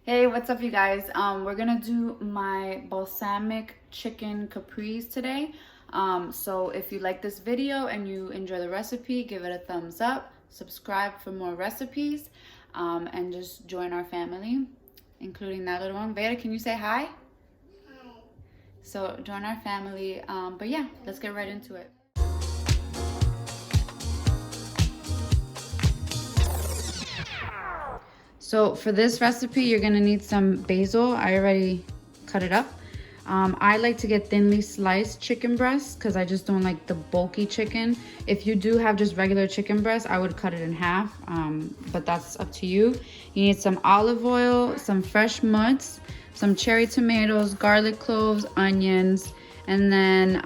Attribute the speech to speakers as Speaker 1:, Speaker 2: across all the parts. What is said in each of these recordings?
Speaker 1: Hey, what's up, you guys? We're gonna do my balsamic chicken caprese today. So if you like this video and you enjoy the recipe, give it a thumbs up, subscribe for more recipes, and just join our family, including that little one. Veda, can you say hi? Hi. So join our family. But yeah, let's get right into it. So for this recipe, you're gonna need some basil. I already cut it up. I like to get thinly sliced chicken breasts because I just don't like the bulky chicken. If you do have just regular chicken breast, I would cut it in half, but that's up to you. You need some olive oil, some fresh mutts, some cherry tomatoes, garlic cloves, onions, and then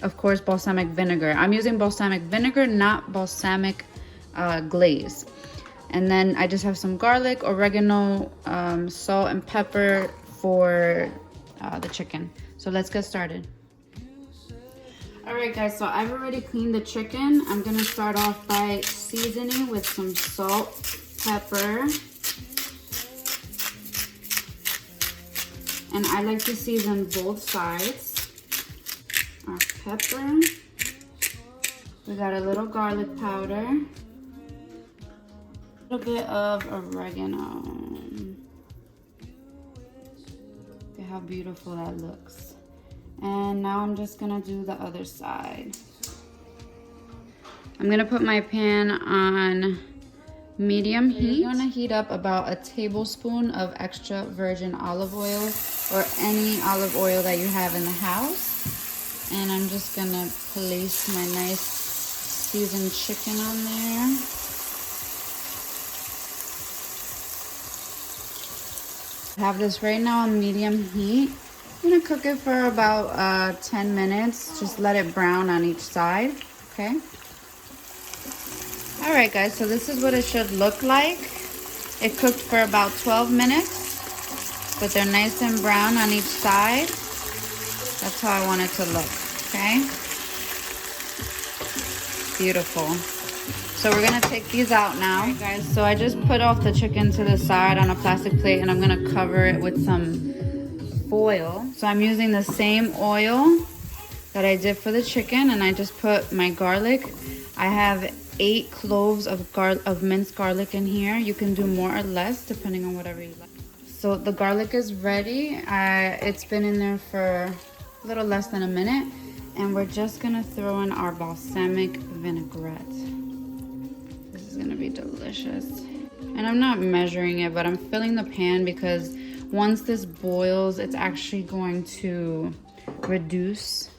Speaker 1: of course balsamic vinegar. I'm using balsamic vinegar, not balsamic glaze. And then I just have some garlic, oregano, salt and pepper for the chicken. So let's get started. All right, guys, so I've already cleaned the chicken. I'm gonna start off by seasoning with some salt, pepper. And I like to season both sides. Our pepper. We got a little garlic powder. A little bit of oregano. Look at how beautiful that looks. And now I'm just gonna do the other side. I'm gonna put my pan on medium heat. You're gonna heat up about a tablespoon of extra virgin olive oil or any olive oil that you have in the house. And I'm just gonna place my nice seasoned chicken on there. Have this right now on medium heat. I'm gonna cook it for about 10 minutes. Just let it brown on each side, okay? All right, guys, so this is what it should look like. It cooked for about 12 minutes, but they're nice and brown on each side. That's how I want it to look, okay? Beautiful. So we're gonna take these out now. All right, guys, so I just put off the chicken to the side on a plastic plate and I'm gonna cover it with some foil. So I'm using the same oil that I did for the chicken and I just put my garlic. I have 8 cloves of minced garlic in here. You can do more or less depending on whatever you like. So the garlic is ready. It's been in there for a little less than a minute. And we're just gonna throw in our balsamic vinaigrette. This is gonna be delicious. And I'm not measuring it, but I'm filling the pan because once this boils, it's actually going to reduce.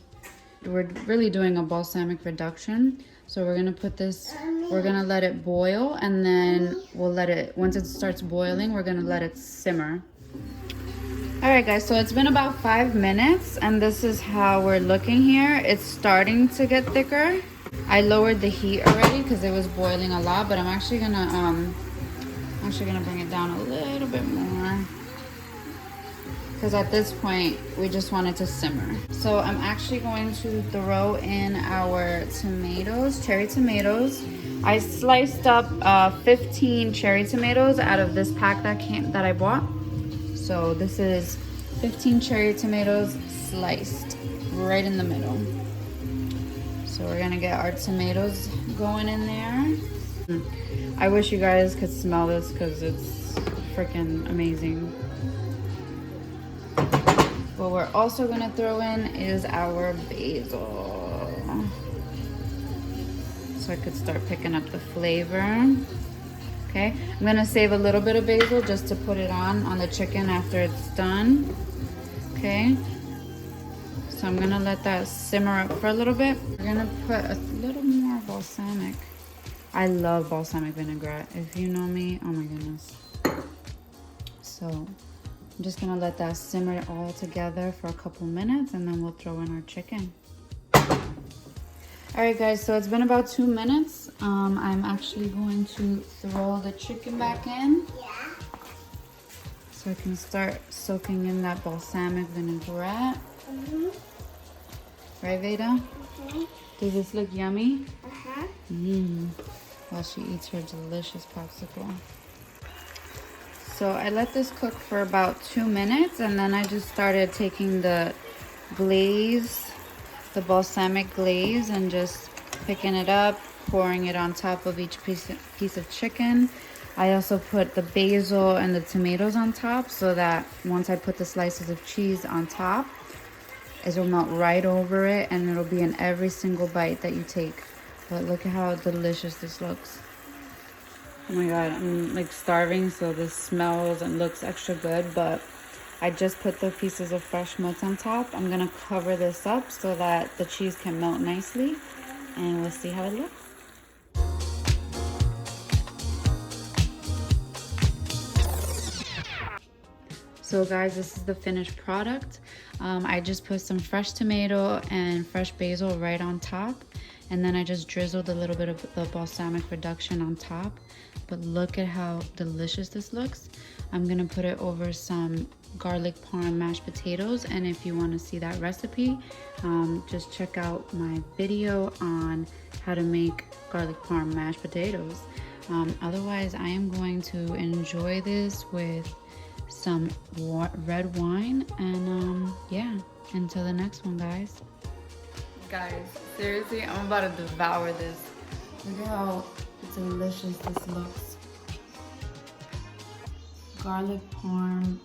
Speaker 1: We're really doing a balsamic reduction. So we're gonna put this, we're gonna let it boil and then we'll let it, once it starts boiling, we're gonna let it simmer. All right, guys, so it's been about 5 minutes and this is how we're looking here. It's starting to get thicker. I lowered the heat already because it was boiling a lot, but I'm actually gonna bring it down a little bit more because at this point we just want it to simmer. So I'm actually going to throw in our tomatoes, cherry tomatoes. I sliced up 15 cherry tomatoes out of this pack that I bought. So this is 15 cherry tomatoes sliced right in the middle. So we're gonna get our tomatoes going in there. I wish you guys could smell this because it's freaking amazing. What we're also gonna throw in is our basil. So I could start picking up the flavor. Okay, I'm gonna save a little bit of basil just to put it on the chicken after it's done. Okay, so I'm gonna let that simmer up for a little bit. We're gonna put a little more balsamic. I love balsamic vinaigrette. If you know me, oh my goodness. So I'm just gonna let that simmer all together for a couple minutes and then we'll throw in our chicken. All right, guys, so it's been about 2 minutes. I'm actually going to throw the chicken back in. Yeah. So I can start soaking in that balsamic vinaigrette. Mm-hmm. Right, Veda? Mm-hmm. Does this look yummy? Uh-huh. While she eats her delicious popsicle. so I let this cook for about 2 minutes, and then I just started taking the glaze, the balsamic glaze, and just picking it up, pouring it on top of each piece of chicken. I also put the basil and the tomatoes on top so that once I put the slices of cheese on top, it'll melt right over it and it'll be in every single bite that you take. But look at how delicious this looks. Oh my god, I'm like starving, so this smells and looks extra good, but I just put the pieces of fresh nuts on top. I'm gonna cover this up so that the cheese can melt nicely, and we'll see how it looks. So guys, this is the finished product. I just put some fresh tomato and fresh basil right on top, and then I just drizzled a little bit of the balsamic reduction on top. But look at how delicious this looks. I'm gonna put it over some garlic parm mashed potatoes, and if you want to see that recipe, just check out my video on how to make garlic parm mashed potatoes. Otherwise, I am going to enjoy this with some red wine, and yeah, until the next one, guys. Guys, seriously, I'm about to devour this. Look at how delicious this looks. Garlic parm,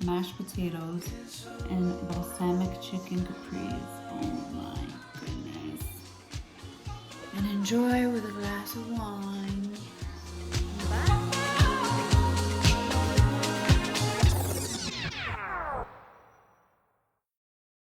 Speaker 1: mashed potatoes, and balsamic chicken caprese. Oh my goodness. And enjoy with a glass of wine.